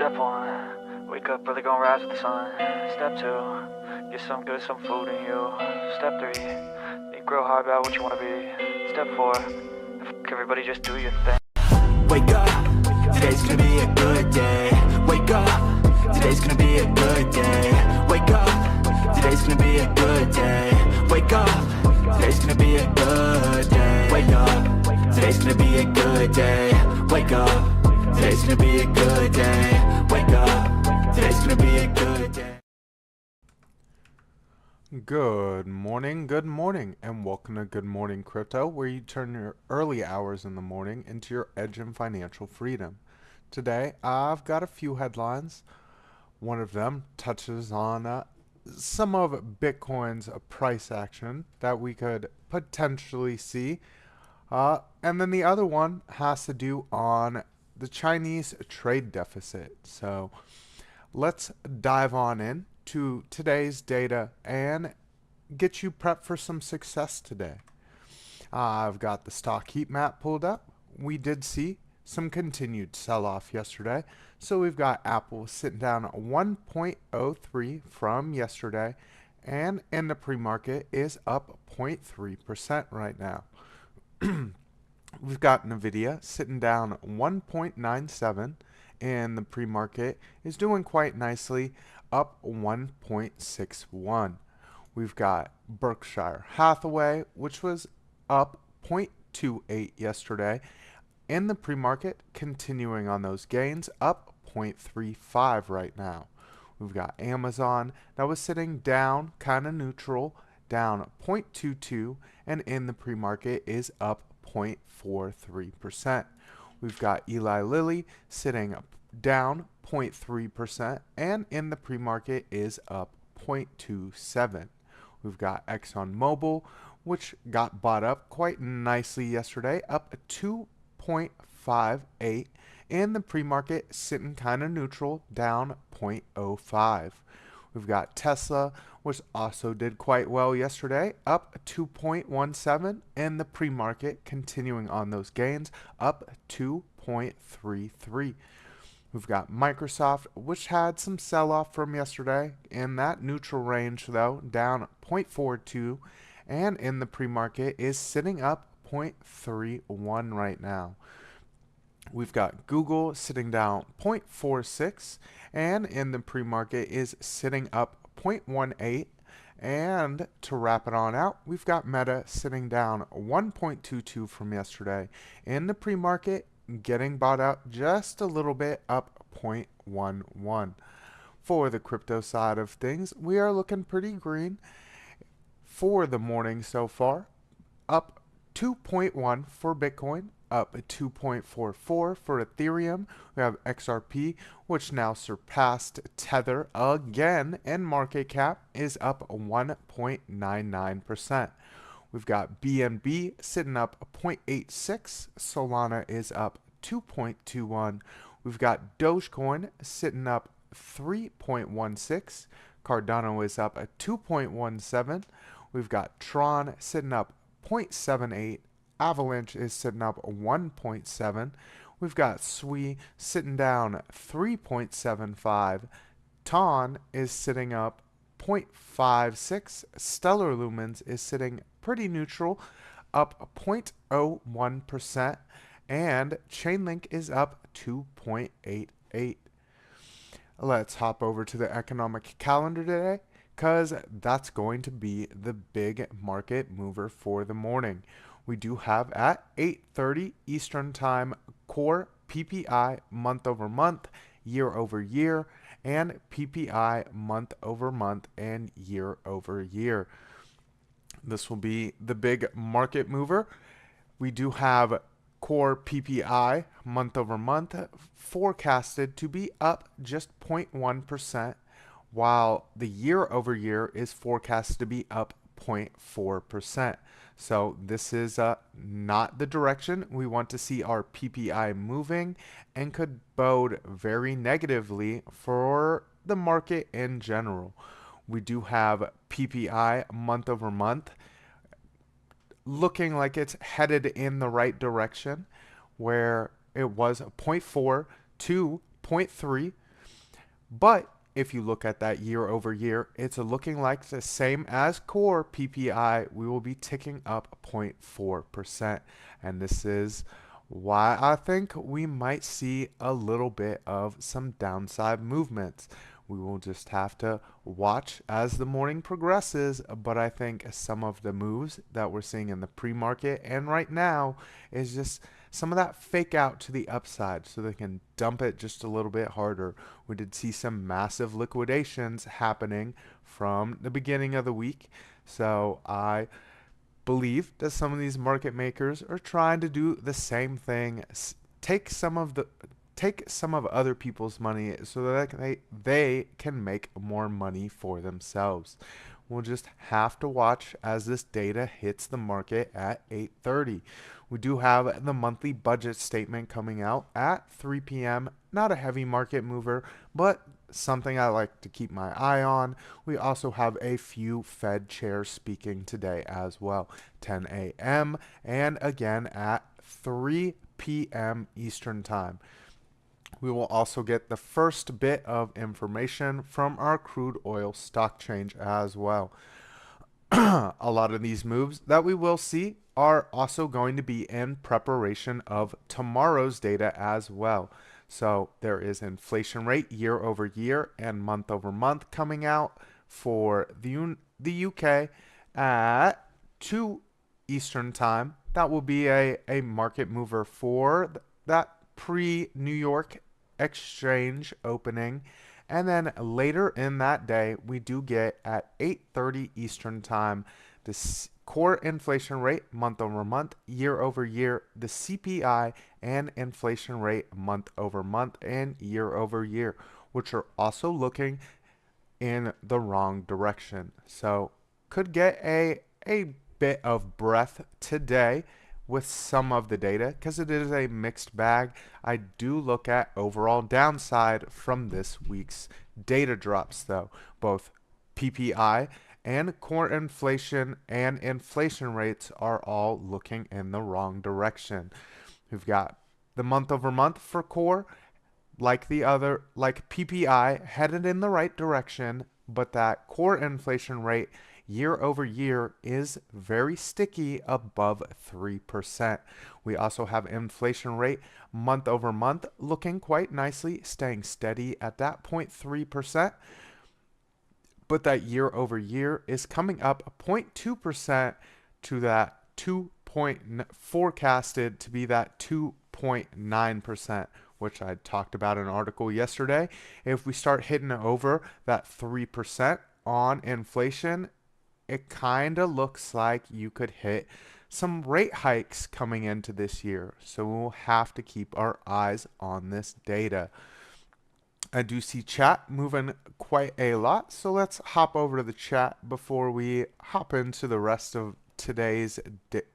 Step one, wake up early, gonna rise with the sun. Step two, get some good, some food in you. Step three, think real hard about what you wanna be. Step four, everybody just do your thing. Wake up, today's gonna be a good day. Wake up, today's gonna be a good day. Wake up, today's gonna be a good day. Wake up, today's gonna be a good day. Wake up, today's gonna be a good day. Wake up, today's gonna be a good day. Wake up, today's gonna be a good day. Good morning, and welcome to Good Morning Crypto, where you turn your early hours in the morning into your edge in financial freedom. Today, I've got a few headlines. One of them touches on some of Bitcoin's price action that we could potentially see. And then the other one has to do on the Chinese trade deficit. So let's dive on in to today's data and get you prepped for some success today. I've got the stock heat map pulled up. We did see some continued sell-off yesterday. So we've got Apple sitting down 1.03 from yesterday, and in the pre-market is up 0.3% right now. We've got Nvidia sitting down 1.97, and the pre-market is doing quite nicely, up 1.61. We've got Berkshire Hathaway, which was up 0.28 yesterday, and the pre-market continuing on those gains, up 0.35 right now. We've got Amazon that was sitting down, kind of neutral, down 0.22, and in the pre-market is up 0.43%. We've got Eli Lilly sitting down 0.3%, and in the pre-market is up 0.27. We've got ExxonMobil, which got bought up quite nicely yesterday, up 2.58, and the pre-market sitting kind of neutral, down 0.05. We've got Tesla, which also did quite well yesterday, up 2.17, and the pre-market continuing on those gains, up 2.33. We've got Microsoft, which had some sell-off from yesterday, in that neutral range though, down 0.42, and in the pre-market is sitting up 0.31 right now. We've got Google sitting down 0.46, and in the pre-market is sitting up 0.18. And to wrap it on out, we've got Meta sitting down 1.22 from yesterday. In the pre-market, getting bought out just a little bit, up 0.11. For the crypto side of things, we are looking pretty green for the morning so far, up 2.1 for Bitcoin, up 2.44 for Ethereum. We have XRP, which now surpassed Tether again, and market cap is up 1.99%. We've got BNB sitting up 0.86. Solana is up 2.21. We've got Dogecoin sitting up 3.16. Cardano is up 2.17. We've got Tron sitting up 0.78. Avalanche is sitting up 1.7. We've got SWI sitting down 3.75. TON is sitting up 0.56. Stellar Lumens is sitting pretty neutral, up 0.01%. And Chainlink is up 2.88. Let's hop over to the economic calendar today, because that's going to be the big market mover for the morning. We do have at 8:30 Eastern Time core PPI month over month, year over year, and PPI month over month and year over year. This will be the big market mover. We do have core PPI month over month forecasted to be up just 0.1%, while the year over year is forecasted to be up 0.4%. So this is not the direction we want to see our PPI moving, and could bode very negatively for the market in general. We do have PPI month over month looking like it's headed in the right direction, where it was 0.4 to 0.3 But if you look at that year over year, it's looking like the same as core PPI. We will be ticking up 0.4%. And this is why I think we might see a little bit of some downside movements. We will just have to watch as the morning progresses, but I think some of the moves that we're seeing in the pre-market and right now is just some of that fake out to the upside so they can dump it just a little bit harder. We did see some massive liquidations happening from the beginning of the week, so I believe that some of these market makers are trying to do the same thing, take some of other people's money so that they can make more money for themselves. We'll just have to watch as this data hits the market at 8:30. We do have the monthly budget statement coming out at 3 p.m. Not a heavy market mover, but something I like to keep my eye on. We also have a few Fed chairs speaking today as well, 10 a.m. and again at 3 p.m. Eastern Time. We will also get the first bit of information from our crude oil stock change as well. A lot of these moves that we will see are also going to be in preparation of tomorrow's data as well. So there is inflation rate year over year and month over month coming out for the UK at 2 Eastern Time. That will be a market mover for that pre-New York exchange opening. And then later in that day, we do get at 8:30 Eastern Time the core inflation rate month over month, year over year, the CPI and inflation rate month over month and year over year, which are also looking in the wrong direction. So could get a bit of breath today with some of the data because it is a mixed bag. I do look at overall downside from this week's data drops though. Both PPI and core inflation and inflation rates are all looking in the wrong direction. We've got the month over month for core, like PPI, headed in the right direction, but that core inflation rate year over year is very sticky above 3%. We also have inflation rate month over month looking quite nicely, staying steady at that 0.3%. But that year over year is coming up 0.2% to that 2. Forecasted to be that 2.9%, which I talked about in an article yesterday. If we start hitting over that 3% on inflation, it kind of looks like you could hit some rate hikes coming into this year. So we'll have to keep our eyes on this data. I do see chat moving quite a lot, so let's hop over to the chat before we hop into the rest of today's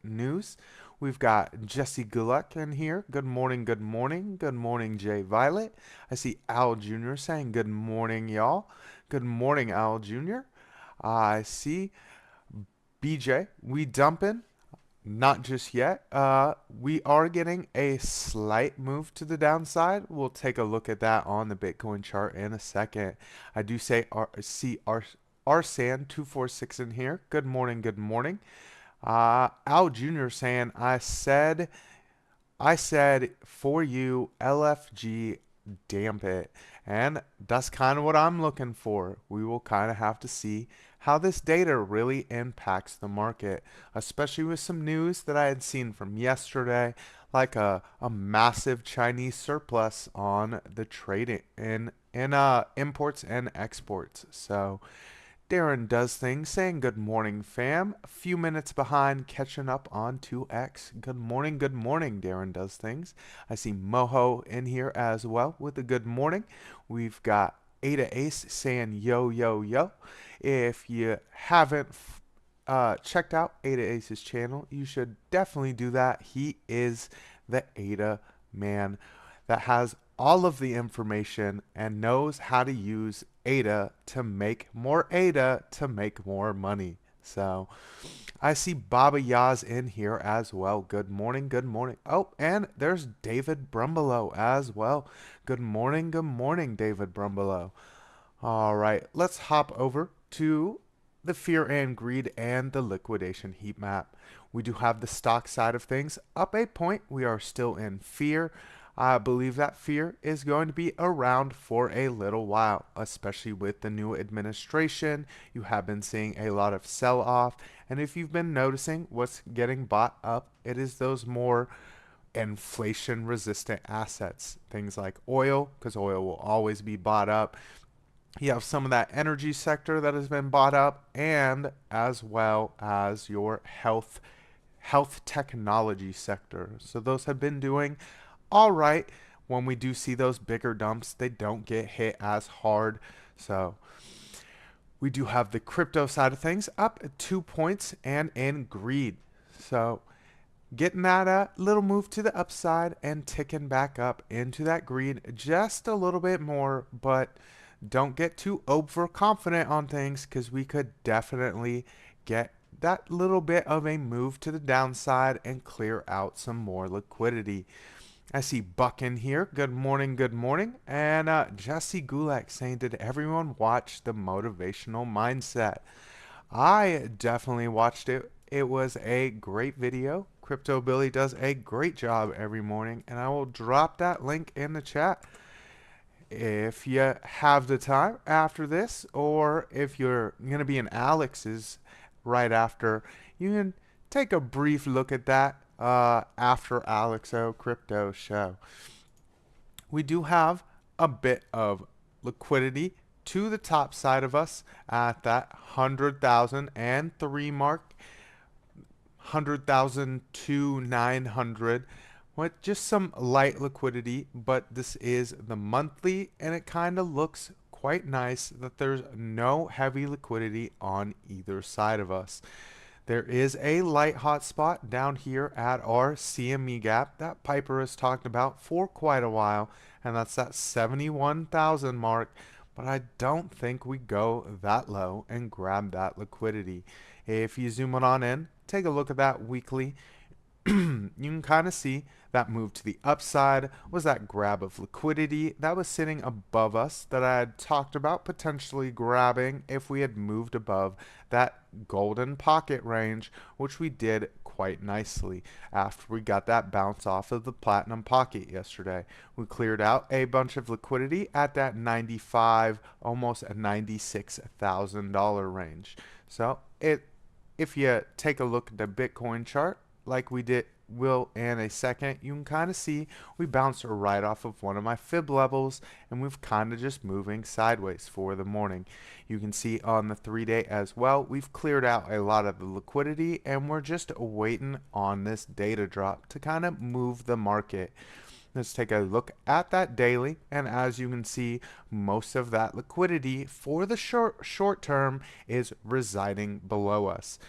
news. We've got Jesse Gulek in here. Good morning, good morning. Good morning, Jay Violet. I see Al Jr. saying good morning, y'all. Good morning, Al Jr. I see BJ. We dumping. Not just yet. We are getting a slight move to the downside. We'll take a look at that on the Bitcoin chart in a second. I do see Arsan 246 in here. Good morning. Good morning. Al Jr. saying I said for you LFG damp it. And that's kind of what I'm looking for. We will kind of have to see how this data really impacts the market, especially with some news that I had seen from yesterday, like a massive Chinese surplus on the trading in imports and exports. So Darren does things, saying good morning, fam. A few minutes behind, catching up on 2x. Good morning, Darren does things. I see Moho in here as well with a good morning. We've got Ada Ace saying yo, yo, yo. If you haven't checked out Ada Ace's channel, you should definitely do that. He is the Ada man that has all of the information and knows how to use ADA to make more money. So I see Baba Yaz in here as well. Good morning, good morning. Oh, and there's David Brumbelow as well. Good morning, David Brumbelow. All right, let's hop over to the fear and greed and the liquidation heat map. We do have the stock side of things up a point. We are still in fear. I believe that fear is going to be around for a little while, especially with the new administration. You have been seeing a lot of sell off. And if you've been noticing what's getting bought up, it is those more inflation resistant assets. Things like oil, because oil will always be bought up. You have some of that energy sector that has been bought up, and as well as your health technology sector. So those have been doing all right. When we do see those bigger dumps, they don't get hit as hard. So we do have the crypto side of things up at 2 points and in greed. So getting that little move to the upside and ticking back up into that greed just a little bit more, but don't get too overconfident on things because we could definitely get that little bit of a move to the downside and clear out some more liquidity. I see Buck in here. Good morning, good morning. And Jesse Gulak saying, did everyone watch the motivational mindset? I definitely watched it. It was a great video. Crypto Billy does a great job every morning, and I will drop that link in the chat. If you have the time after this, or if you're going to be in Alex's right after, you can take a brief look at that after Alexo Crypto Show. We do have a bit of liquidity to the top side of us at that 100,003 mark, 100,000 to 900. With just some light liquidity, but this is the monthly, and it kind of looks quite nice that there's no heavy liquidity on either side of us. There is a light hot spot down here at our CME gap that Piper has talked about for quite a while, and that's that 71,000 mark, but I don't think we go that low and grab that liquidity. If you zoom it on in, take a look at that weekly. You can kind of see that move to the upside was that grab of liquidity that was sitting above us that I had talked about potentially grabbing if we had moved above that golden pocket range, which we did quite nicely after we got that bounce off of the platinum pocket yesterday. We cleared out a bunch of liquidity at that 95, almost a $96,000 range. So if you take a look at the Bitcoin chart, like we will in a second, you can kind of see we bounced right off of one of my fib levels, and we've kind of just moving sideways for the morning. You can see on the 3-day as well, we've cleared out a lot of the liquidity, and we're just waiting on this data drop to kind of move the market. Let's take a look at that daily, and as you can see, most of that liquidity for the short term is residing below us.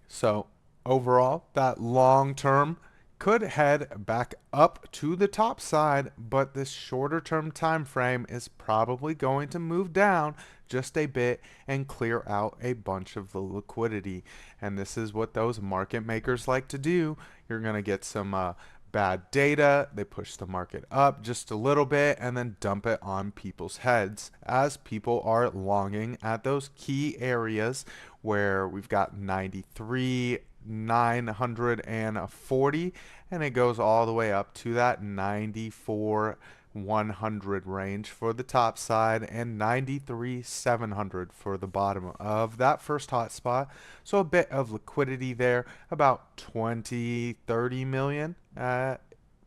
So overall, that long term could head back up to the top side, but this shorter term time frame is probably going to move down just a bit and clear out a bunch of the liquidity. And this is what those market makers like to do. You're going to get some bad data, they push the market up just a little bit and then dump it on people's heads as people are longing at those key areas where we've got 93, 940, and it goes all the way up to that 94, 100 range for the top side and 93, 700 for the bottom of that first hot spot. So a bit of liquidity there, about 20, 30 million.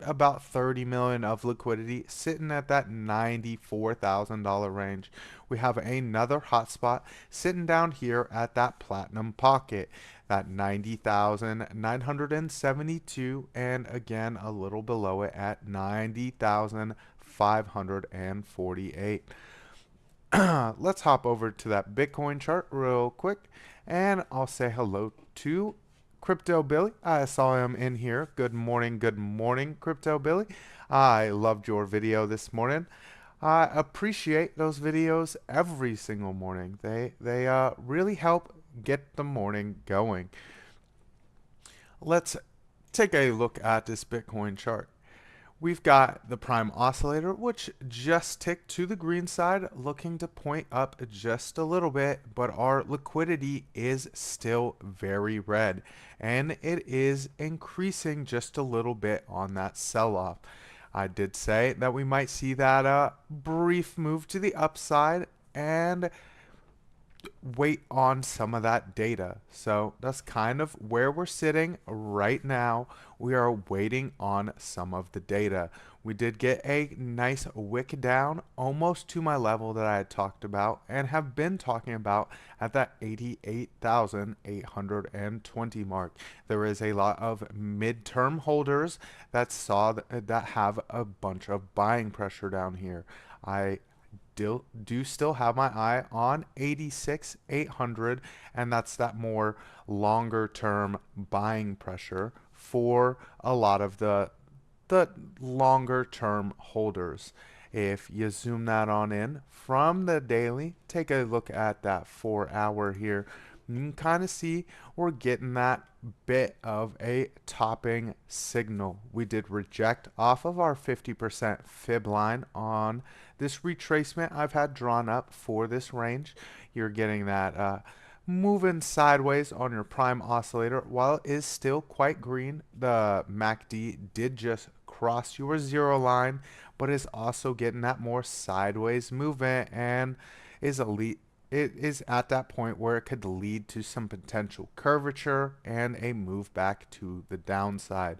About 30 million of liquidity sitting at that $94,000 range. We have another hotspot sitting down here at that platinum pocket, that 90,972, and again a little below it at 90,548. Let's hop over to that Bitcoin chart real quick, and I'll say hello to Crypto Billy. I saw him in here. Good morning, Crypto Billy. I loved your video this morning. I appreciate those videos every single morning. They really help get the morning going. Let's take a look at this Bitcoin chart. We've got the prime oscillator, which just ticked to the green side, looking to point up just a little bit, but our liquidity is still very red, and it is increasing just a little bit on that sell-off. I did say that we might see that brief move to the upside and wait on some of that data. So that's kind of where we're sitting right now. We are waiting on some of the data. We did get a nice wick down almost to my level that I had talked about and have been talking about at that 88,820 mark. There is a lot of midterm holders that have a bunch of buying pressure down here. I do still have my eye on 86,800, and that's that more longer term buying pressure for a lot of the longer term holders. If you zoom that on in from the daily, take a look at that 4 hour here. You can kind of see we're getting that bit of a topping signal. We did reject off of our 50% fib line on this retracement I've had drawn up for this range. You're getting that moving sideways on your prime oscillator. While it is still quite green, the MACD did just cross your zero line, but is also getting that more sideways movement and is it is at that point where it could lead to some potential curvature and a move back to the downside.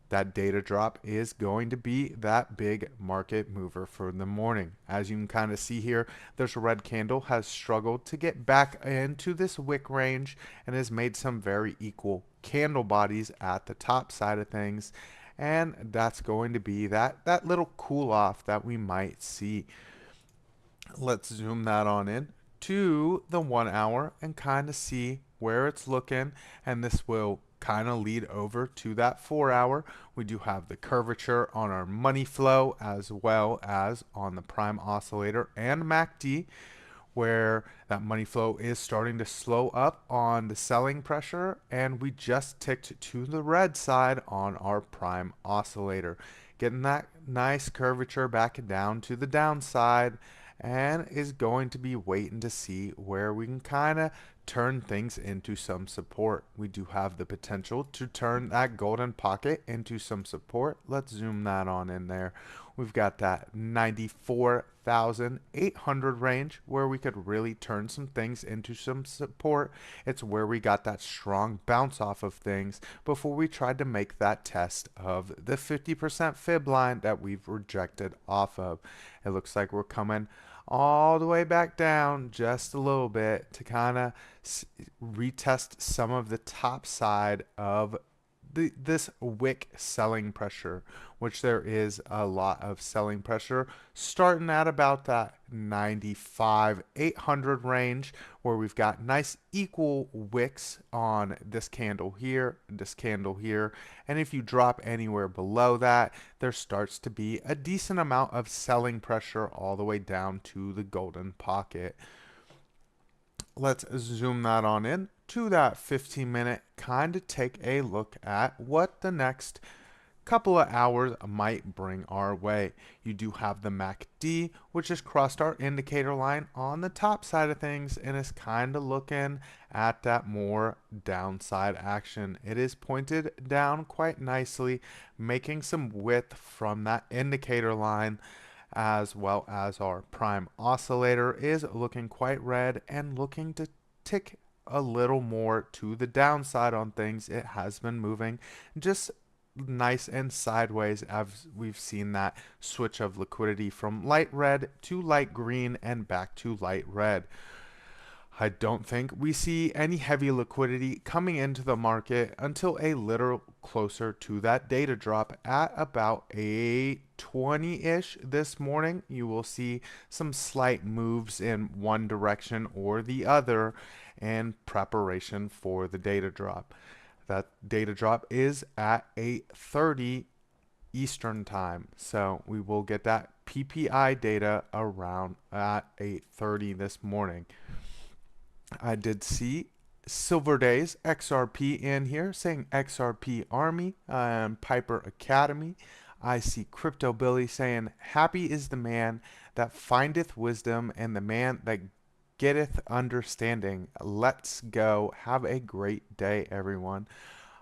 That data drop is going to be that big market mover for the morning. As you can kind of see here, this red candle has struggled to get back into this wick range and has made some very equal candle bodies at the top side of things. And that's going to be that little cool off that we might see. Let's zoom that on in to the 1 hour and kind of see where it's looking, and this will kind of lead over to that 4 hour. We do have the curvature on our money flow as well as on the prime oscillator and MACD, where that money flow is starting to slow up on the selling pressure, and we just ticked to the red side on our prime oscillator, getting that nice curvature back down to the downside, and is going to be waiting to see where we can kind of turn things into some support. We do have the potential to turn that golden pocket into some support. Let's zoom that on in there. We've got that 94,800 range where we could really turn some things into some support. It's where we got that strong bounce off of things before we tried to make that test of the 50% fib line that we've rejected off of. It looks like we're coming all the way back down just a little bit to kind of retest some of the top side of this wick selling pressure, which there is a lot of selling pressure starting at about that 95,800 range, where we've got nice equal wicks on this candle here, and if you drop anywhere below that, there starts to be a decent amount of selling pressure all the way down to the golden pocket. Let's zoom that on in to that 15-minute, kind of take a look at what the next couple of hours might bring our way. You do have the MACD, which has crossed our indicator line on the top side of things and is kind of looking at that more downside action. It is pointed down quite nicely, making some width from that indicator line, as well as our prime oscillator is looking quite red and looking to tick a little more to the downside on things. It has been moving just nice and sideways as we've seen that switch of liquidity from light red to light green and back to light red. I don't think we see any heavy liquidity coming into the market until a little closer to that data drop at about 8:20-ish this morning. You will see some slight moves in one direction or the other in preparation for the data drop. That data drop is at 8:30 Eastern time, so we will get that PPI data around at 8:30 this morning. I did see Silver Days XRP in here saying XRP Army and Piper Academy. I see Crypto Billy saying happy is the man that findeth wisdom and the man that getteth understanding. Let's go. Have a great day, everyone.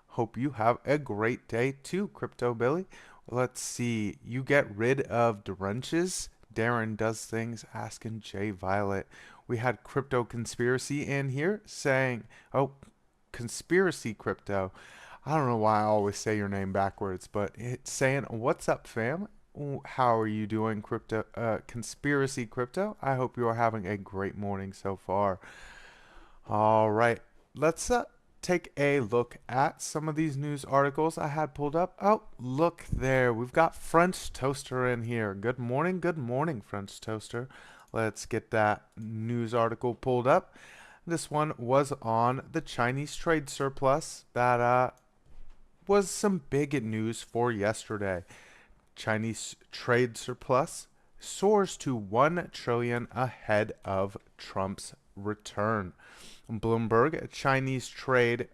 Hope you have a great day too, Crypto Billy. Let's see. You get rid of drenches. Darren does things asking Jay Violet. We had Crypto Conspiracy in here saying, oh, Conspiracy Crypto. I don't know why I always say your name backwards, but it's saying, what's up, fam? How are you doing, Crypto Conspiracy Crypto? I hope you are having a great morning so far. All right, let's take a look at some of these news articles I had pulled up. Oh, look there. We've got French Toaster in here. Good morning, French Toaster. Let's get that news article pulled up. This one was on the Chinese trade surplus that was some big news for yesterday. Chinese trade surplus soars to 1 trillion ahead of Trump's return. Bloomberg, Chinese trade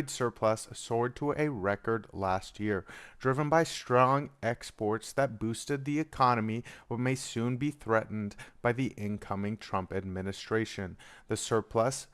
surplus soared to a record last year, driven by strong exports that boosted the economy but may soon be threatened by the incoming Trump administration. The surplus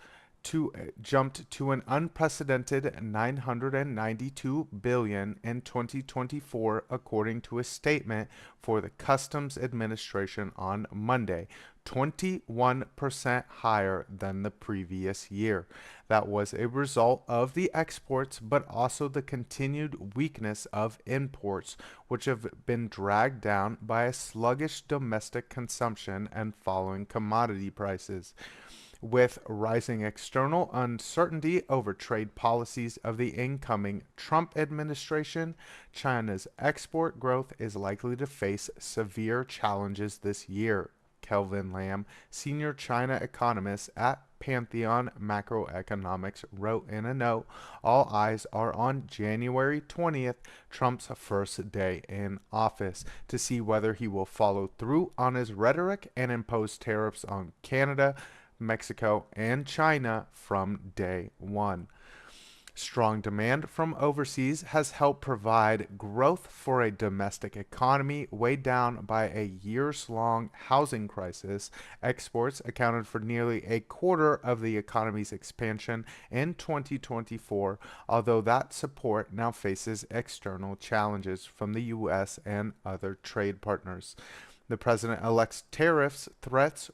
jumped to an unprecedented 992 billion in 2024, according to a statement for the Customs Administration on Monday, 21% higher than the previous year. That was a result of the exports, but also the continued weakness of imports, which have been dragged down by a sluggish domestic consumption and falling commodity prices. With rising external uncertainty over trade policies of the incoming Trump administration, China's export growth is likely to face severe challenges this year. Kelvin Lam, senior China economist at Pantheon Macroeconomics, wrote in a note, all eyes are on January 20th, Trump's first day in office, to see whether he will follow through on his rhetoric and impose tariffs on Canada, Mexico, and China from day one. Strong demand from overseas has helped provide growth for a domestic economy weighed down by a years-long housing crisis. Exports accounted for nearly a quarter of the economy's expansion in 2024, although that support now faces external challenges from the U.S. and other trade partners. The president-elect's tariffs threats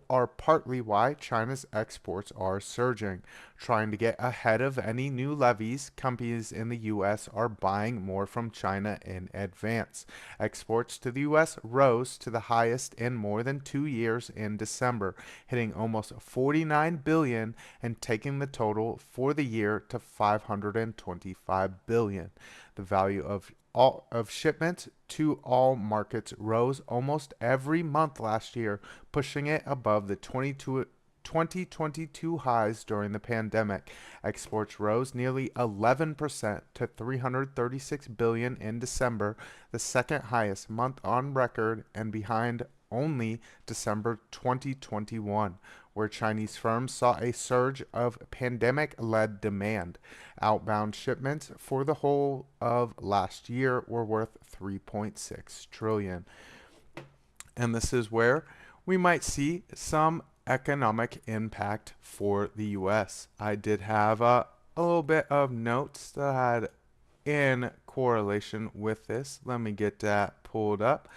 are partly why China's exports are surging. Trying to get ahead of any new levies, companies in the U.S. are buying more from China in advance. Exports to the U.S. rose to the highest in more than 2 years in December, hitting almost 49 billion and taking the total for the year to 525 billion. The value of shipments to all markets rose almost every month last year, pushing it above the 2022 highs during the pandemic. Exports rose nearly 11% to 336 billion in December, the second highest month on record and behind only December 2021, where Chinese firms saw a surge of pandemic-led demand. Outbound shipments for the whole of last year were worth 3.6 trillion. And this is where we might see some economic impact for the U.S. I did have a little bit of notes that I had in correlation with this. Let me get that pulled up.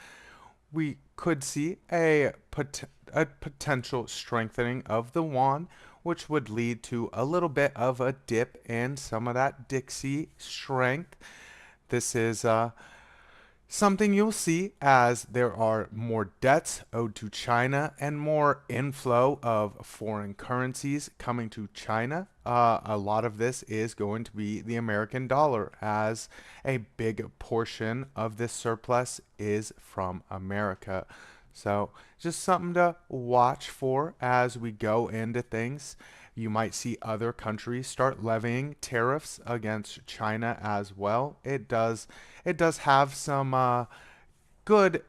We could see a potential strengthening of the yuan, which would lead to a little bit of a dip in some of that Dixie strength. This is something you'll see as there are more debts owed to China and more inflow of foreign currencies coming to China. A lot of this is going to be the American dollar, as a big portion of this surplus is from America. So just something to watch for as we go into things. You might see other countries start levying tariffs against China as well. It does have some good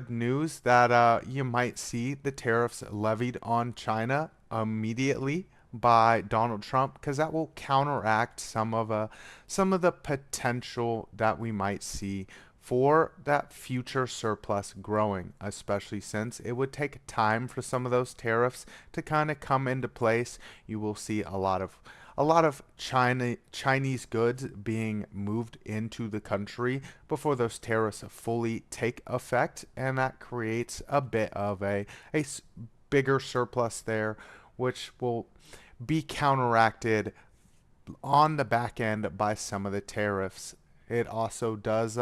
news that you might see the tariffs levied on China immediately, by Donald Trump, because that will counteract some of the potential that we might see for that future surplus growing, especially since it would take time for some of those tariffs to kind of come into place. You will see a lot of Chinese goods being moved into the country before those tariffs fully take effect, and that creates a bit of a bigger surplus there, which will be counteracted on the back end by some of the tariffs. It also does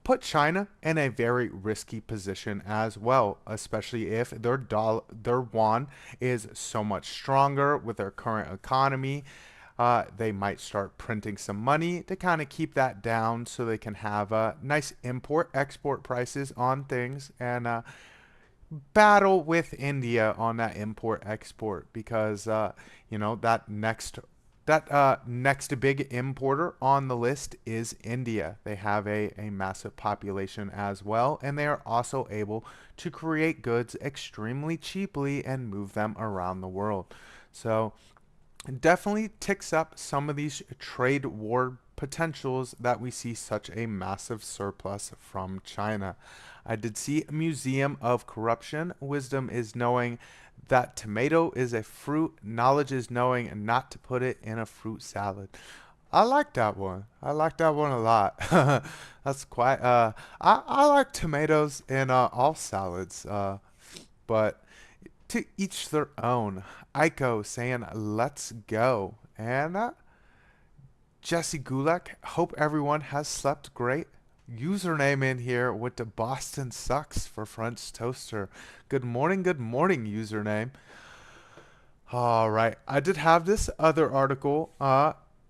put China in a very risky position as well, especially if their yuan is so much stronger with their current economy. They might start printing some money to kind of keep that down so they can have nice import export prices on things, and battle with India on that import export, because that next big importer on the list is India. They have a massive population as well, and they are also able to create goods extremely cheaply and move them around the world. So it definitely ticks up some of these trade war potentials that we see such a massive surplus from China. I did see a Museum of Corruption. Wisdom is knowing that tomato is a fruit. Knowledge is knowing not to put it in a fruit salad. I like that one. I like that one a lot. That's quite. I like tomatoes in all salads. But to each their own. Aiko saying, let's go. And Jesse Gulak, hope everyone has slept great. Username in here with the Boston sucks for French toaster. Good morning, username. All right, I did have this other article.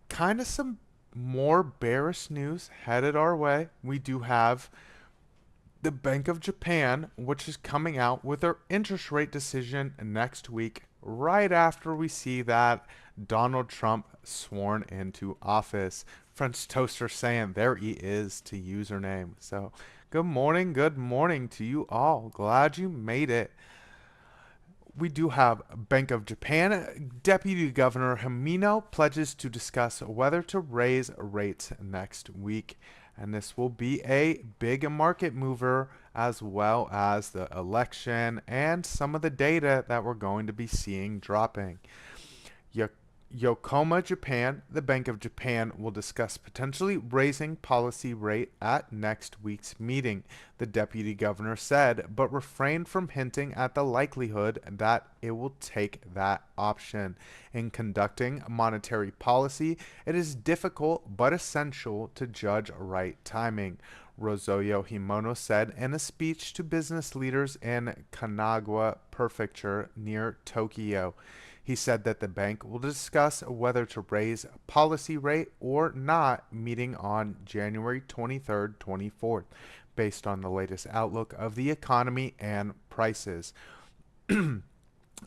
Kind of some more bearish news headed our way. We do have the Bank of Japan, which is coming out with their interest rate decision next week, right after we see that Donald Trump sworn into office. French toaster saying there he is to username. So good morning to you all. Glad you made it. We do have Bank of Japan. Deputy Governor Himino pledges to discuss whether to raise rates next week. And this will be a big market mover, as well as the election and some of the data that we're going to be seeing dropping. Yokohama, Japan, the Bank of Japan will discuss potentially raising policy rate at next week's meeting, the deputy governor said, but refrained from hinting at the likelihood that it will take that option. In conducting monetary policy, it is difficult but essential to judge right timing, Rosario Himono said in a speech to business leaders in Kanagawa Prefecture near Tokyo. He said that the bank will discuss whether to raise policy rate or not, meeting on January 23rd, 24th, based on the latest outlook of the economy and prices.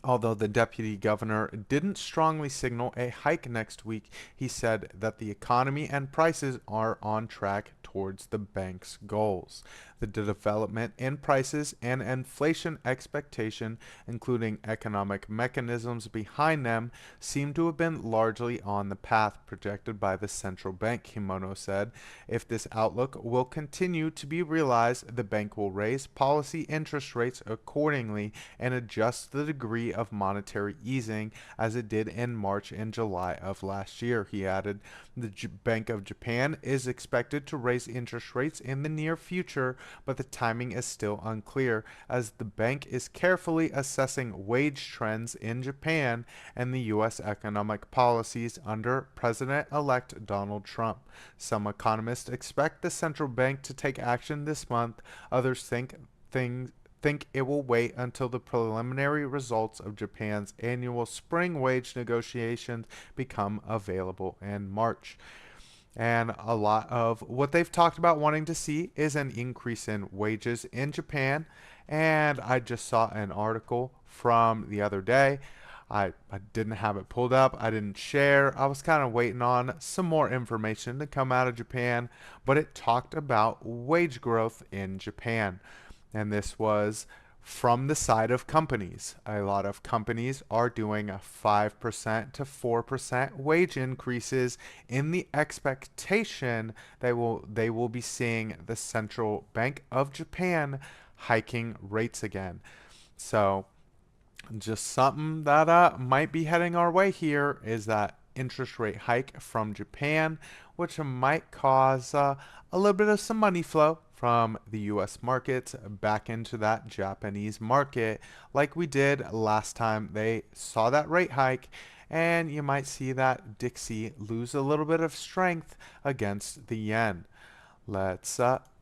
Although the deputy governor didn't strongly signal a hike next week, he said that the economy and prices are on track towards the bank's goals. The development in prices and inflation expectation, including economic mechanisms behind them, seem to have been largely on the path projected by the central bank, Himono said. If this outlook will continue to be realized, the bank will raise policy interest rates accordingly and adjust the degree of monetary easing as it did in March and July of last year, he added. The Bank of Japan is expected to raise interest rates in the near future, but the timing is still unclear as the bank is carefully assessing wage trends in Japan and the U.S. economic policies under President-elect Donald Trump. Some economists expect the central bank to take action this month. Others think it will wait until the preliminary results of Japan's annual spring wage negotiations become available in March. And a lot of what they've talked about wanting to see is an increase in wages in Japan. And I just saw an article from the other day. I didn't have it pulled up. I didn't share. I was kind of waiting on some more information to come out of Japan. But it talked about wage growth in Japan. And this was from the side of companies. A lot of companies are doing a 5% to 4% wage increases in the expectation they will be seeing the Central Bank of Japan hiking rates again. So just something that might be heading our way here is that interest rate hike from Japan, which might cause a little bit of some money flow from the US markets back into that Japanese market, like we did last time they saw that rate hike. And you might see that Dixie lose a little bit of strength against the yen. Let's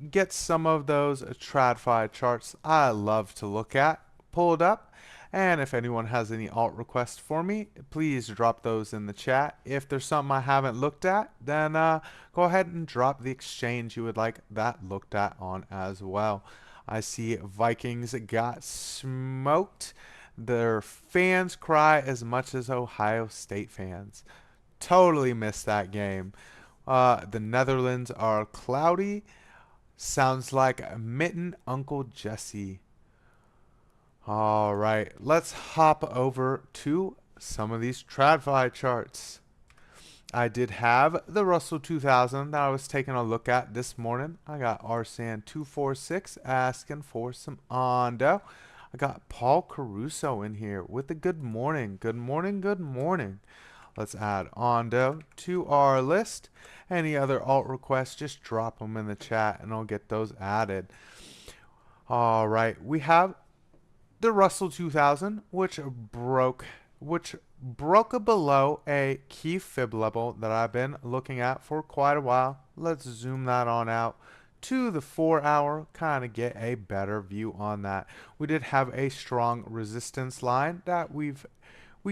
get some of those TradFi charts I love to look at pulled up. And if anyone has any alt requests for me, please drop those in the chat. If there's something I haven't looked at, then go ahead and drop the exchange you would like that looked at on as well. I see Vikings got smoked. Their fans cry as much as Ohio State fans. Totally missed that game. The Netherlands are cloudy. Sounds like Mitten Uncle Jesse. All right, let's hop over to some of these TradFi charts. I did have the Russell 2000 that I was taking a look at this morning. I got Arsan 246 asking for some Ondo. I got Paul Caruso in here with a good morning. Good morning, good morning. Let's add Ondo to our list. Any other alt requests, just drop them in the chat and I'll get those added. All right, we have the Russell 2000, which broke below a key fib level that I've been looking at for quite a while. Let's zoom that on out to the 4-hour, kind of get a better view on that. We did have a strong resistance line that we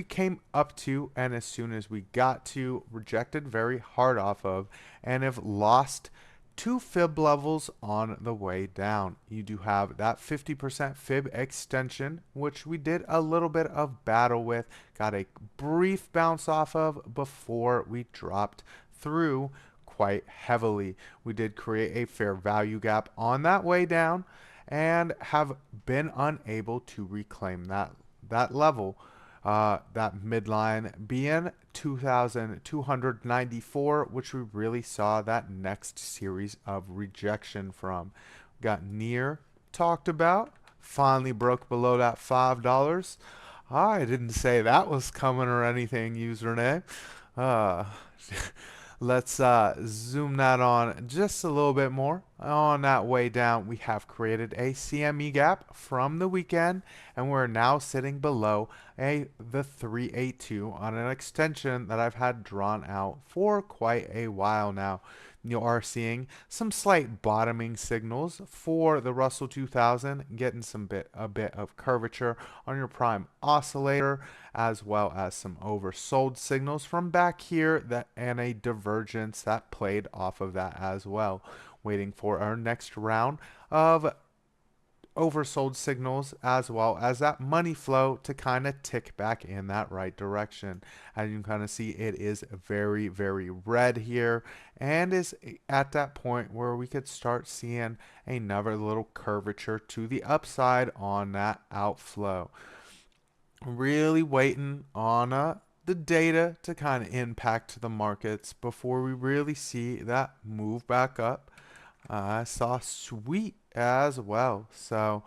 came up to, and as soon as we got to, rejected very hard off of, and have lost 2 fib levels on the way down. You do have that 50% fib extension, which we did a little bit of battle with, got a brief bounce off of before we dropped through quite heavily. We did create a fair value gap on that way down and have been unable to reclaim that level. That midline being 2,294, which we really saw that next series of rejection from. Got near talked about, finally broke below that $5. I didn't say that was coming or anything, username. Let's zoom that on just a little bit more. On that way down, we have created a CME gap from the weekend, and we're now sitting below the 382 on an extension that I've had drawn out for quite a while now. You are seeing some slight bottoming signals for the Russell 2000, getting a bit of curvature on your prime oscillator, as well as some oversold signals from back here and a divergence that played off of that as well. Waiting for our next round of oversold signals, as well as that money flow to kind of tick back in that right direction. As you can kind of see, it is very, very red here and is at that point where we could start seeing another little curvature to the upside on that outflow. Really waiting on the data to kind of impact the markets before we really see that move back up. I saw sweet as well, so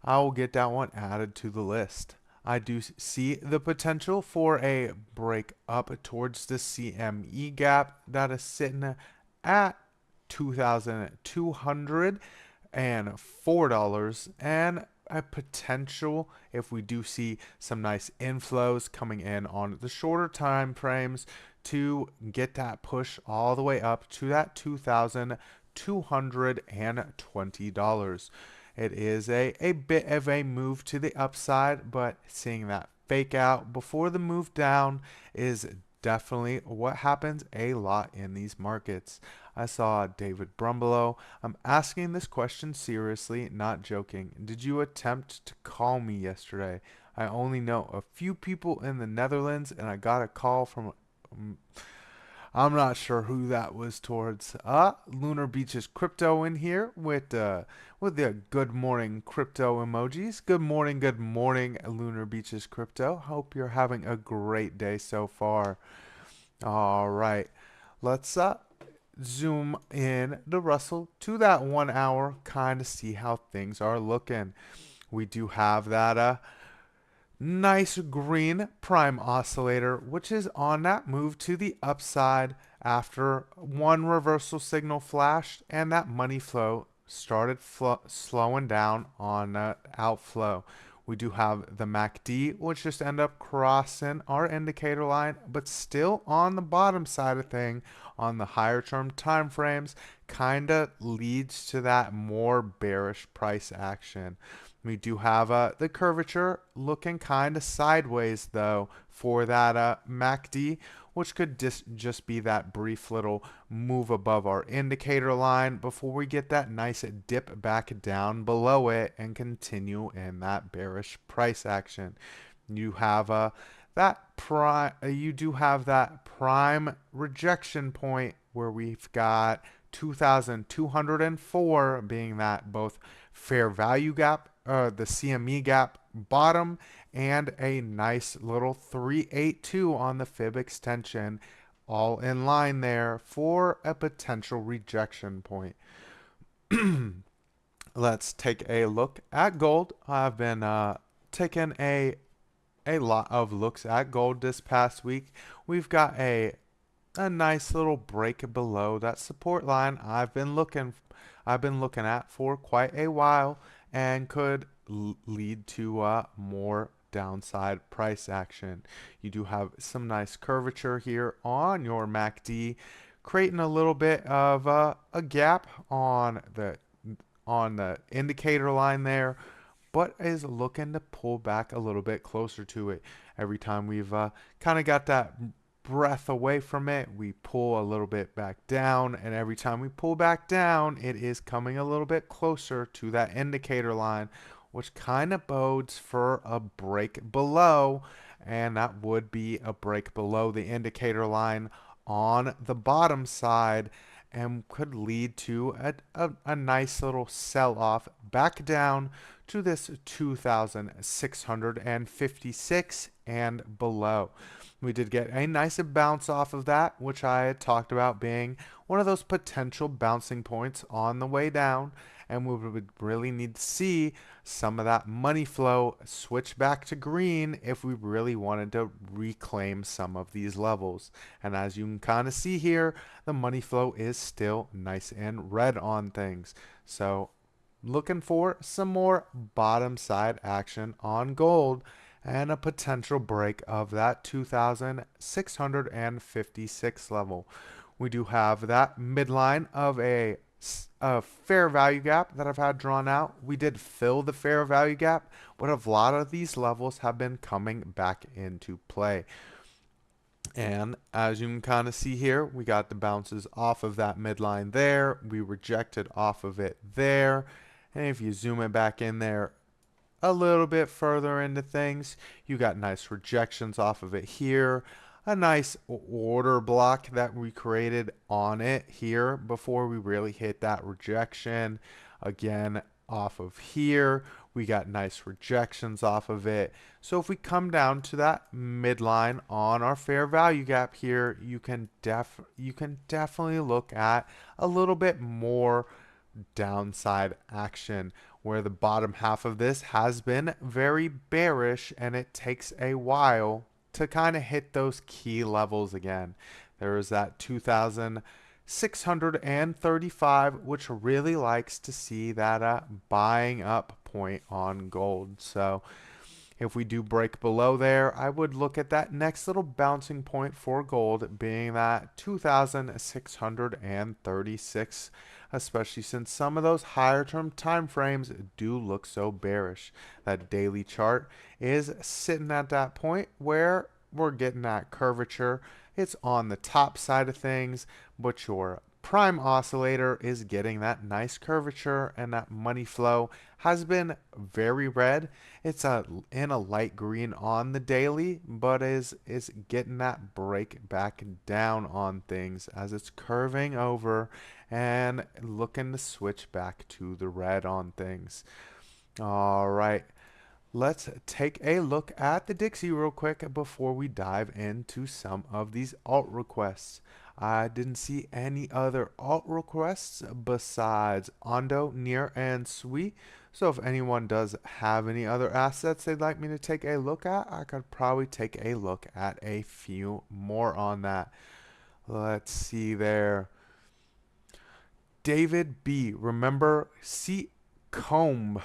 I will get that one added to the list. I do see the potential for a break up towards the CME gap that is sitting at $2,204, and a potential, if we do see some nice inflows coming in on the shorter time frames, to get that push all the way up to that $2,220. It is a bit of a move to the upside, but seeing that fake out before the move down is definitely what happens a lot in these markets. I saw David Brumbelow. I'm asking this question seriously, not joking. Did you attempt to call me yesterday? I only know a few people in the Netherlands, and I got a call from I'm not sure who that was towards. Lunar Beach's crypto in here with the good morning crypto emojis. Good morning, Lunar Beach's crypto. Hope you're having a great day so far. All right, let's zoom in the Russell to that 1 hour, kind of see how things are looking. We do have that nice green prime oscillator, which is on that move to the upside after one reversal signal flashed and that money flow started slowing down on outflow. We do have the MACD, which just end up crossing our indicator line, but still on the bottom side of thing on the higher term time frames, kind of leads to that more bearish price action. We do have the curvature looking kind of sideways though for that MACD, which could just be that brief little move above our indicator line before we get that nice dip back down below it and continue in that bearish price action. You have you do have that prime rejection point where we've got 2,204 being that both fair value gap, the CME gap bottom, and a nice little 382 on the fib extension, all in line there for a potential rejection point. Let's take a look at gold. I've been taking a lot of looks at gold this past week. We've got a nice little break below that support line I've been looking at for quite a while, and could lead to more downside price action. You do have some nice curvature here on your MACD, creating a little bit of a gap on the indicator line there, but is looking to pull back a little bit closer to it. Every time we've kind of got that breath away from it, we pull a little bit back down, and every time we pull back down, it is coming a little bit closer to that indicator line, which kind of bodes for a break below, and that would be a break below the indicator line on the bottom side, and could lead to a nice little sell-off back down to this 2,656 and below. We did get a nice bounce off of that, which I had talked about being one of those potential bouncing points on the way down, and we would really need to see some of that money flow switch back to green if we really wanted to reclaim some of these levels. And as you can kind of see here, the money flow is still nice and red on things. So looking for some more bottom side action on gold and a potential break of that 2,656 level. We do have that midline of a fair value gap that I've had drawn out. We did fill the fair value gap, but a lot of these levels have been coming back into play. And as you can kind of see here, we got the bounces off of that midline there. We rejected off of it there. And if you zoom it back in there a little bit further into things, you got nice rejections off of it here. A nice order block that we created on it here before we really hit that rejection. Again, off of here, we got nice rejections off of it. So if we come down to that midline on our fair value gap here, you can definitely look at a little bit more downside action, where the bottom half of this has been very bearish, and it takes a while to kind of hit those key levels again. There is that 2,635, which really likes to see that buying up point on gold. So if we do break below there, I would look at that next little bouncing point for gold being that 2,636, especially since some of those higher term time frames do look so bearish. That daily chart is sitting at that point where we're getting that curvature. It's on the top side of things, but your prime oscillator is getting that nice curvature, and that money flow has been very red. It's in a light green on the daily, but is getting that break back down on things as it's curving over and looking to switch back to the red on things. All right. Let's take a look at the Dixie real quick before we dive into some of these alt requests. I didn't see any other alt requests besides Ondo, Near, and Sweet. So if anyone does have any other assets they'd like me to take a look at, I could probably take a look at a few more on that. Let's see there. David B. Remember C. Comb.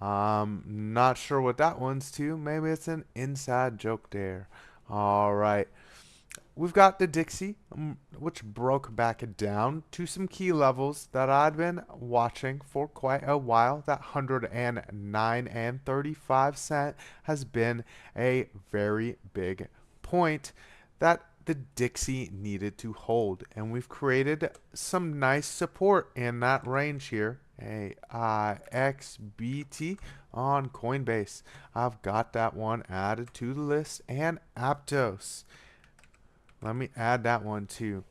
Not sure what that one's to. Maybe it's an inside joke there. All right. We've got the Dixie, which broke back down to some key levels that I'd been watching for quite a while. That 109 and 35 cent has been a very big point that the Dixie needed to hold, and we've created some nice support in that range here. AIXBT on Coinbase. I've got that one added to the list, and Aptos. Let me add that one too.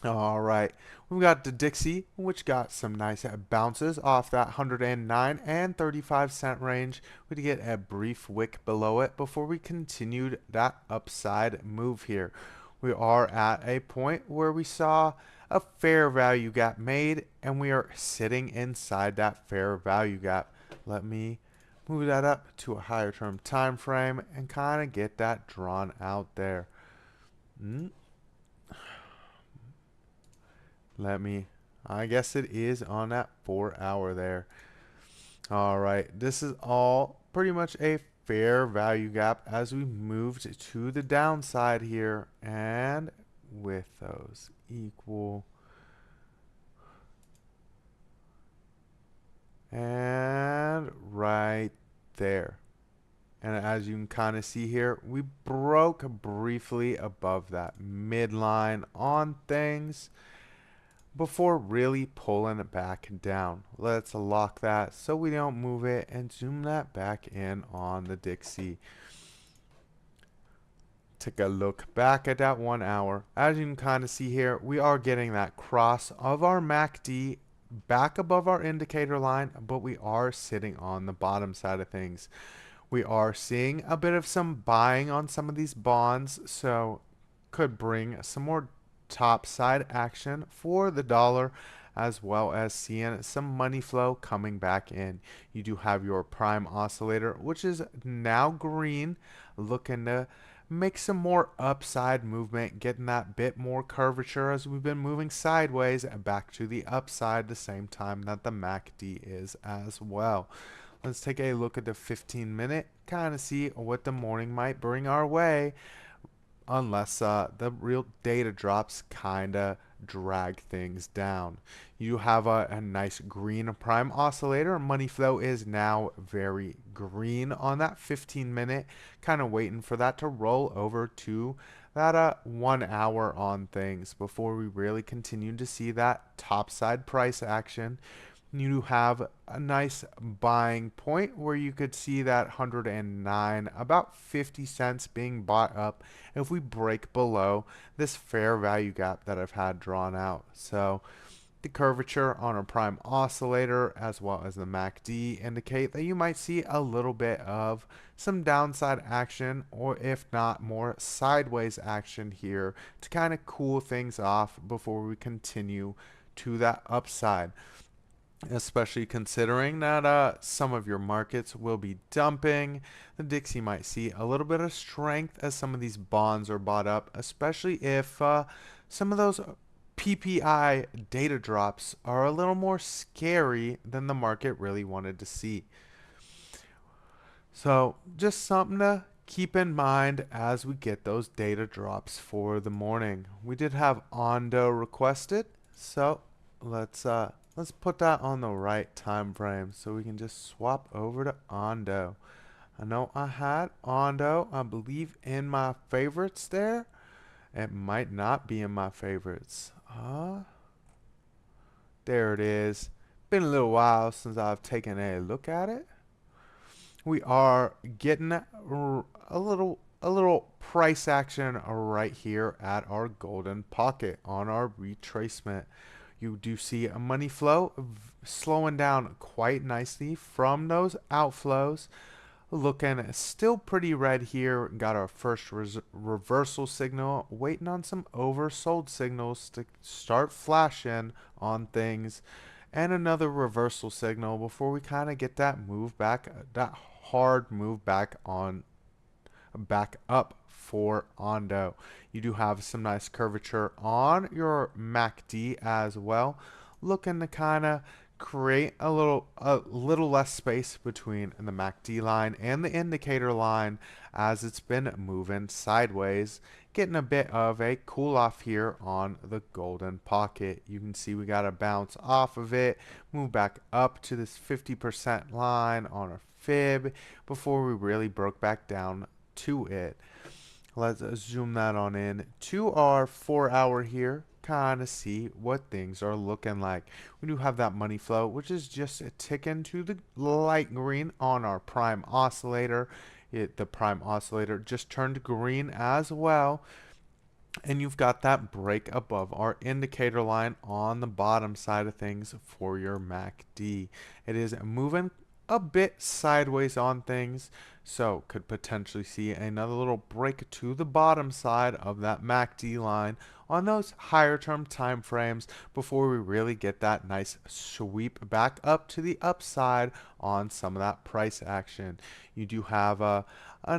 All right, we've got the Dixie, which got some nice bounces off that 109 and 35 cent range. We did get a brief wick below it before we continued that upside move here. We are at a point where we saw a fair value gap made, and we are sitting inside that fair value gap. Let me move that up to a higher term time frame and kind of get that drawn out there. I guess it is on that 4 hour there. All right, this is all pretty much a fair value gap as we moved to the downside here, and with those equal and right there. And as you can kind of see here, we broke briefly above that midline on things before really pulling it back down. Let's lock that so we don't move it and zoom that back in on the Dixie. Take a look back at that 1 hour. As you can kind of see here, we are getting that cross of our MACD back above our indicator line, but we are sitting on the bottom side of things. We are seeing a bit of some buying on some of these bonds, so could bring some more top side action for the dollar, as well as seeing some money flow coming back in. You do have your prime oscillator, which is now green, looking to make some more upside movement, getting that bit more curvature as we've been moving sideways back to the upside the same time that the MACD is as well. Let's take a look at the 15-minute, kind of see what the morning might bring our way, unless the real data drops kind of drag things down. You have a nice green prime oscillator. Money flow is now very green on that 15-minute, kind of waiting for that to roll over to that 1 hour on things before we really continue to see that topside price action. You have a nice buying point where you could see that 109, about 50 cents being bought up if we break below this fair value gap that I've had drawn out. So the curvature on a prime oscillator as well as the MACD indicate that you might see a little bit of some downside action, or if not more sideways action here to kind of cool things off before we continue to that upside. Especially considering that some of your markets will be dumping. The Dixie might see a little bit of strength as some of these bonds are bought up, especially if some of those PPI data drops are a little more scary than the market really wanted to see. So just something to keep in mind as we get those data drops for the morning. We did have Ondo requested, so let's put that on the right time frame so we can just swap over to Ondo. I know I had Ondo, I believe, in my favorites there. It might not be in my favorites. There it is. Been a little while since I've taken a look at it. We are getting a little price action right here at our golden pocket on our retracement. You do see a money flow slowing down quite nicely from those outflows. Looking still pretty red here. Got our first reversal signal. Waiting on some oversold signals to start flashing on things. And another reversal signal before we kind of get that move back, that hard move back up for Ondo. You do have some nice curvature on your MACD as well. Looking to kind of create a little less space between the MACD line and the indicator line as it's been moving sideways, getting a bit of a cool off here on the golden pocket. You can see we got to bounce off of it, move back up to this 50% line on our fib before we really broke back down to it. Let's zoom that on in to our 4-hour here, kind of see what things are looking like. We do have that money flow, which is just a tick into the light green on our prime oscillator. The prime oscillator just turned green as well. And you've got that break above our indicator line on the bottom side of things for your MACD. It is moving a bit sideways on things, so could potentially see another little break to the bottom side of that MACD line on those higher term time frames before we really get that nice sweep back up to the upside on some of that price action. You do have a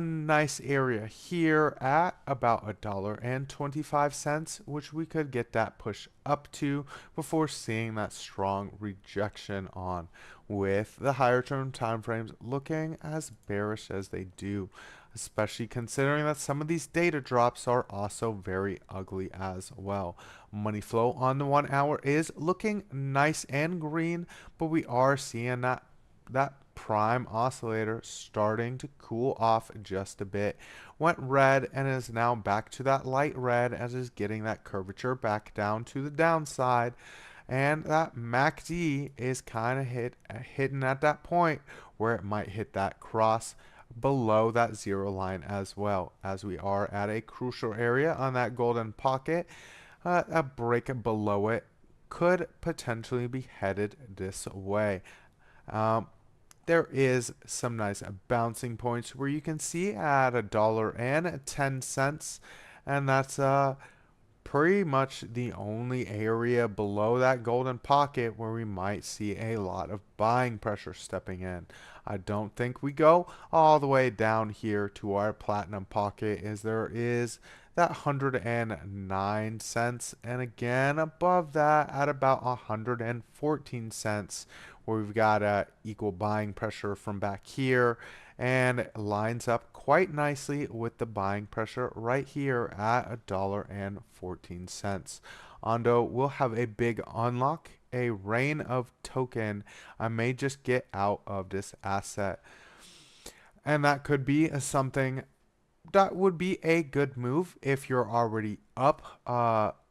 nice area here at about $1.25, which we could get that push up to before seeing that strong rejection on, with the higher term time frames looking as bearish as they do, especially considering that some of these data drops are also very ugly as well. Money flow on the 1 hour is looking nice and green, but we are seeing that prime oscillator starting to cool off just a bit. Went red and is now back to that light red as is getting that curvature back down to the downside. And that MACD is kind of hidden at that point where it might hit that cross below that zero line as well, as we are at a crucial area on that golden pocket. A break below it could potentially be headed this way. There is some nice bouncing points where you can see at $1.10, and that's pretty much the only area below that golden pocket where we might see a lot of buying pressure stepping in. I don't think we go all the way down here to our platinum pocket, as there is that 109 cents, and again above that at about 114 cents, where we've got equal buying pressure from back here, and it lines up quite nicely with the buying pressure right here at $1.14. Ondo will have a big unlock, a rain of token. I may just get out of this asset, and that could be something that would be a good move if you're already up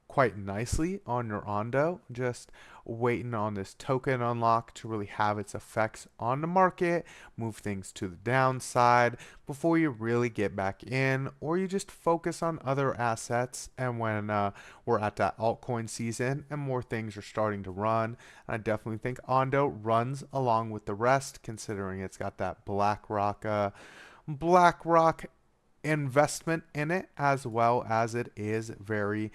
quite nicely on your Ondo, just waiting on this token unlock to really have its effects on the market, move things to the downside before you really get back in, or you just focus on other assets. And when we're at that altcoin season and more things are starting to run, I definitely think Ondo runs along with the rest, considering it's got that BlackRock investment in it, as well as it is very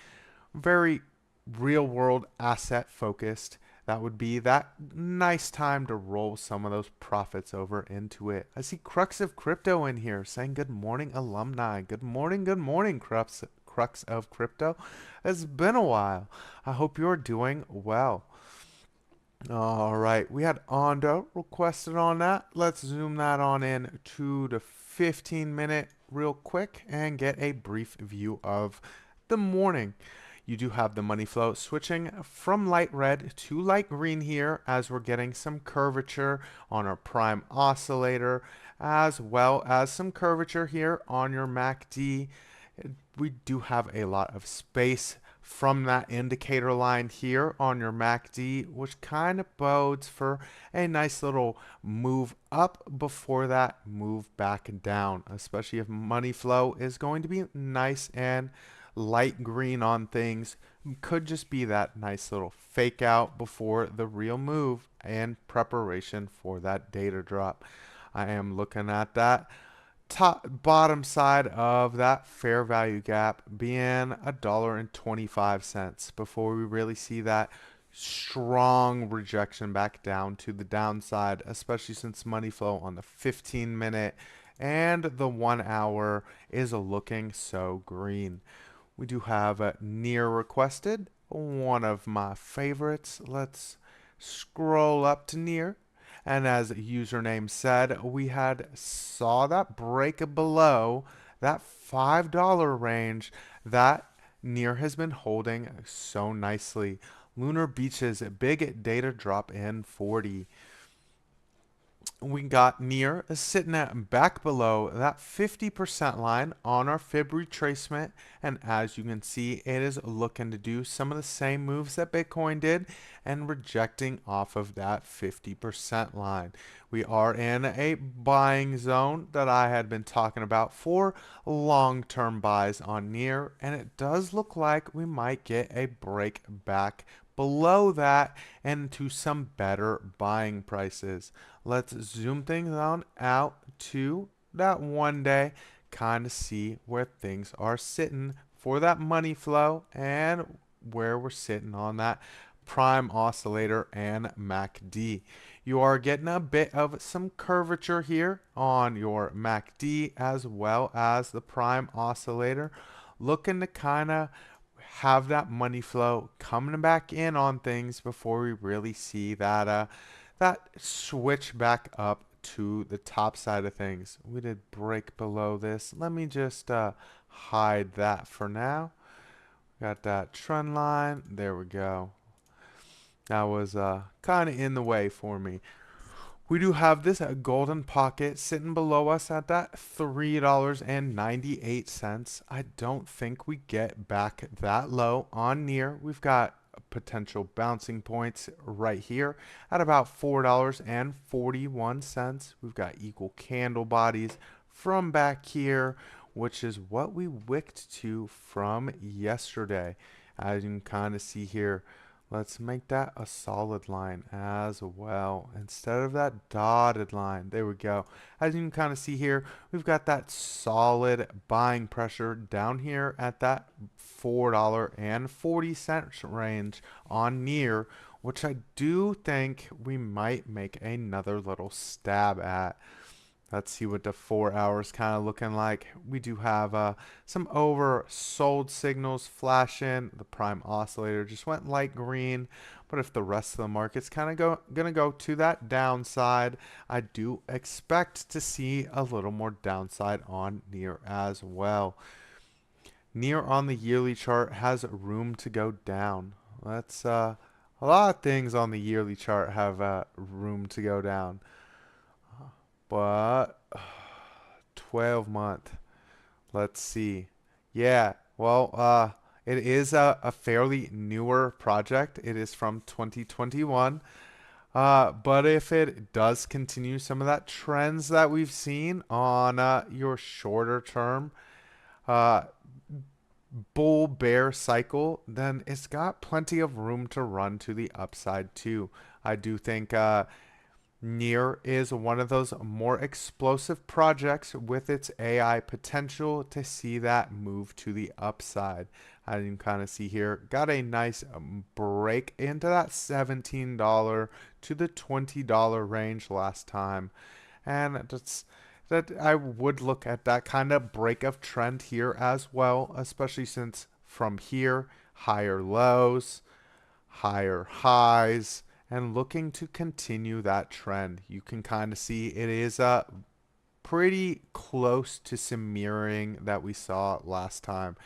real world asset focused. That would be that nice time to roll some of those profits over into it. I see Crux of Crypto in here saying good morning, alumni. Good morning, Crux of Crypto. It's been a while. I hope you're doing well. All right, we had Ondo requested on that. Let's zoom that on in to the 15-minute real quick and get a brief view of the morning. You do have the money flow switching from light red to light green here, as we're getting some curvature on our prime oscillator, as well as some curvature here on your MACD. We do have a lot of space from that indicator line here on your MACD, which kind of bodes for a nice little move up before that move back down, especially if money flow is going to be nice and light green on things. Could just be that nice little fake out before the real move and preparation for that data drop. I am looking at that top bottom side of that fair value gap being $1.25 before we really see that strong rejection back down to the downside, especially since money flow on the 15-minute and the 1 hour is looking so green. We do have a near requested, one of my favorites. Let's scroll up to near. And as username said, we had saw that break below that $5 range that near has been holding so nicely. Lunar Beach's big data drop in 40. We got near sitting at back below that 50% line on our fib retracement, and as you can see, it is looking to do some of the same moves that Bitcoin did and rejecting off of that 50% line. We are in a buying zone that I had been talking about for long-term buys on near, and it does look like we might get a break back below that and to some better buying prices. Let's zoom things on out to that 1 day, kind of see where things are sitting for that money flow and where we're sitting on that prime oscillator and MACD. You are getting a bit of some curvature here on your MACD as well as the prime oscillator, looking to kind of have that money flow coming back in on things before we really see that that switch back up to the top side of things. We did break below this. Let me just hide that for now. Got that trend line. There we go. That was kind of in the way for me. We do have this golden pocket sitting below us at that $3.98. I don't think we get back that low on near. We've got potential bouncing points right here at about $4.41. We've got equal candle bodies from back here, which is what we wicked to from yesterday. As you can kind of see here, let's make that a solid line as well instead of that dotted line. There we go. As you can kind of see here, we've got that solid buying pressure down here at that $4.40 range on near, which I do think we might make another little stab at. Let's see what the 4 hours kind of looking like. We do have some oversold signals flashing. The prime oscillator just went light green. But if the rest of the market's kind of going to go to that downside, I do expect to see a little more downside on near as well. Near on the yearly chart has room to go down. Let's a lot of things on the yearly chart have room to go down. But 12 month, let's see. Yeah, well, it is a fairly newer project. It is from 2021. But if it does continue some of that trends that we've seen on your shorter term bull bear cycle, then it's got plenty of room to run to the upside too. I do think near is one of those more explosive projects with its AI potential to see that move to the upside. As you can kind of see here, got a nice break into that $17 to the $20 range last time. And that I would look at that kind of break of trend here as well, especially since from here, higher lows, higher highs, and looking to continue that trend. You can kind of see it is pretty close to some mirroring that we saw last time.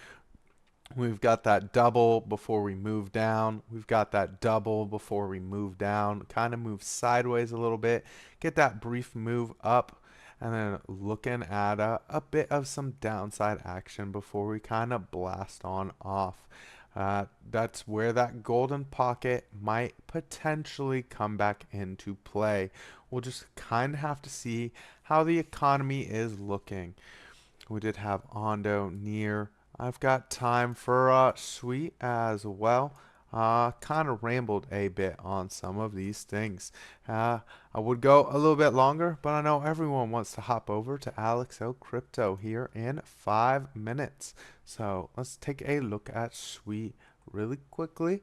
We've got that double before we move down. We've got that double before we move down. Kind of move sideways a little bit. Get that brief move up. And then looking at a bit of some downside action before we kind of blast on off. That's where that golden pocket might potentially come back into play. We'll just kind of have to see how the economy is looking. We did have Ondo near. I've got time for Sweet as well. Kind of rambled a bit on some of these things. I would go a little bit longer, but I know everyone wants to hop over to Alexo Crypto here in 5 minutes. So let's take a look at Sweet really quickly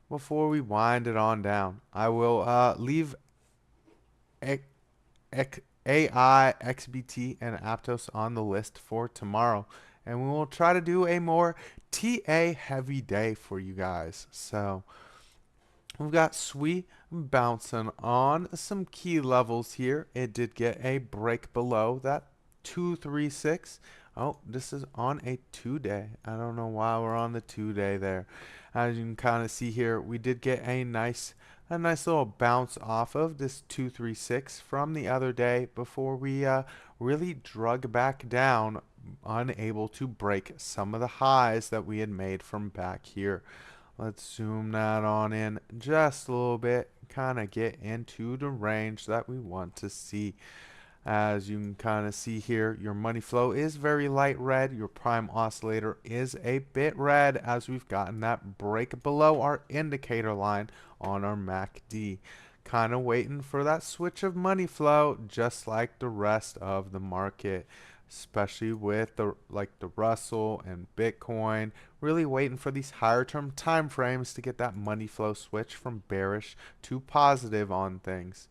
before we wind it on down. I will leave AI, XBT, and Aptos on the list for tomorrow. And we will try to do a more TA heavy day for you guys. So we've got Sweet bouncing on some key levels here. It did get a break below that 236. Oh, this is on a 2-day. I don't know why we're on the 2-day there. As you can kind of see here, we did get a nice little bounce off of this 236 from the other day before we really drug back down, unable to break some of the highs that we had made from back here. Let's zoom that on in just a little bit, kind of get into the range that we want to see. As you can kind of see here, your money flow is very light red. Your prime oscillator is a bit red as we've gotten that break below our indicator line on our MACD. Kind of waiting for that switch of money flow just like the rest of the market, especially with the Russell and Bitcoin, really waiting for these higher term time frames to get that money flow switch from bearish to positive on things.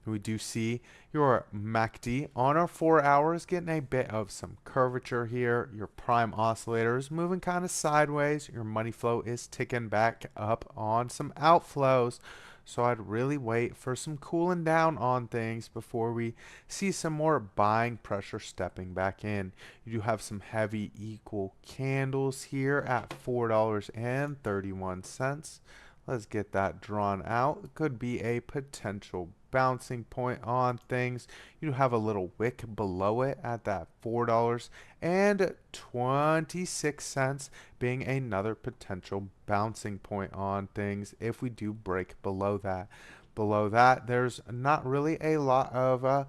We do see your MACD on our 4 hours getting a bit of some curvature here. Your prime oscillator is moving kind of sideways. Your money flow is ticking back up on some outflows. So I'd really wait for some cooling down on things before we see some more buying pressure stepping back in. You do have some heavy equal candles here at $4.31. Let's get that drawn out. It could be a potential bouncing point on things. You have a little wick below it at that $4.26 being another potential bouncing point on things if we do break below that. Below that, there's not really a lot of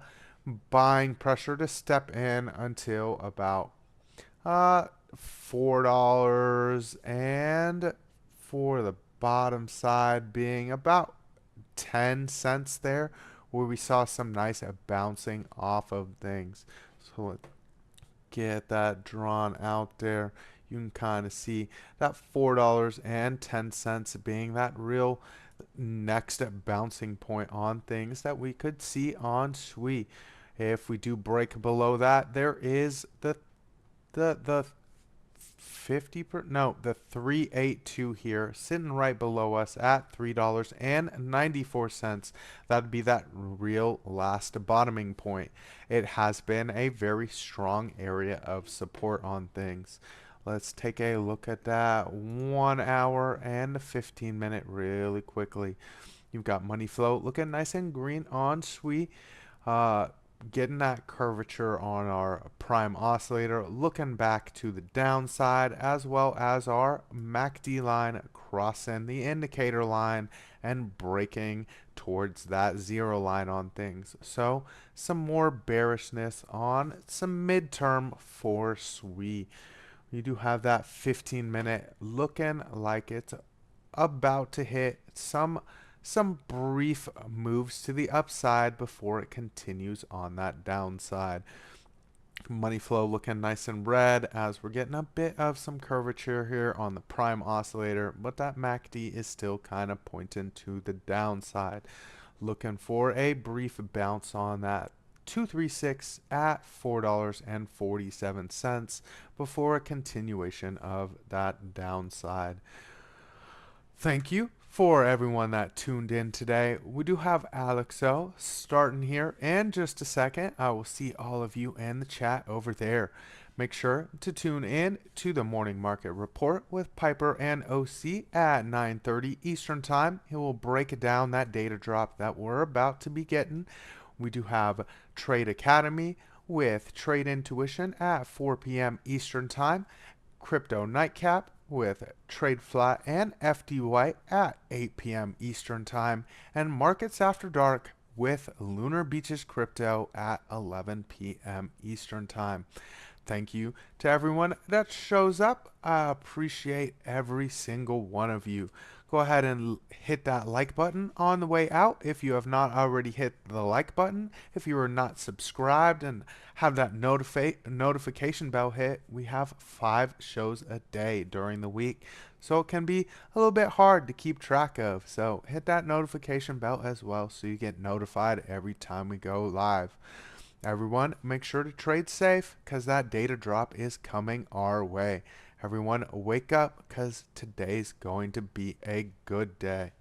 buying pressure to step in until about $4, and for the bottom side being about 10 cents there, where we saw some nice bouncing off of things. So let's get that drawn out there. You can kind of see that $4.10 being that real next bouncing point on things that we could see on Sweet. If we do break below that, there is the 382 here sitting right below us at $3.94. That'd be that real last bottoming point. It has been a very strong area of support on things. Let's take a look at that 1 hour and 15-minute really quickly. You've got money flow looking nice and green on Sweet. Getting that curvature on our prime oscillator, looking back to the downside, as well as our MACD line crossing the indicator line and breaking towards that zero line on things. So some more bearishness on some midterm for Sweet. You do have that 15-minute looking like it's about to hit some brief moves to the upside before it continues on that downside. Money flow looking nice and red as we're getting a bit of some curvature here on the prime oscillator, but that MACD is still kind of pointing to the downside. Looking for a brief bounce on that 236 at $4.47 before a continuation of that downside. Thank you for everyone that tuned in today. We do have Alexo starting here in just a second. I will see all of you in the chat over there. Make sure to tune in to the morning market report with Piper and OC at 9:30 Eastern time. He will break down that data drop that we're about to be getting. We do have Trade Academy with Trade Intuition at 4 p.m. Eastern time. Crypto Nightcap with Trade Flat and FDY at 8 p.m. Eastern Time, and Markets After Dark with Lunar Beaches Crypto at 11 p.m. Eastern Time. Thank you to everyone that shows up. I appreciate every single one of you. Go ahead and hit that like button on the way out if you have not already hit the like button. If you are not subscribed and have that notification bell hit, we have 5 shows a day during the week. So it can be a little bit hard to keep track of. So hit that notification bell as well so you get notified every time we go live. Everyone, make sure to trade safe because that data drop is coming our way. Everyone, wake up because today's going to be a good day.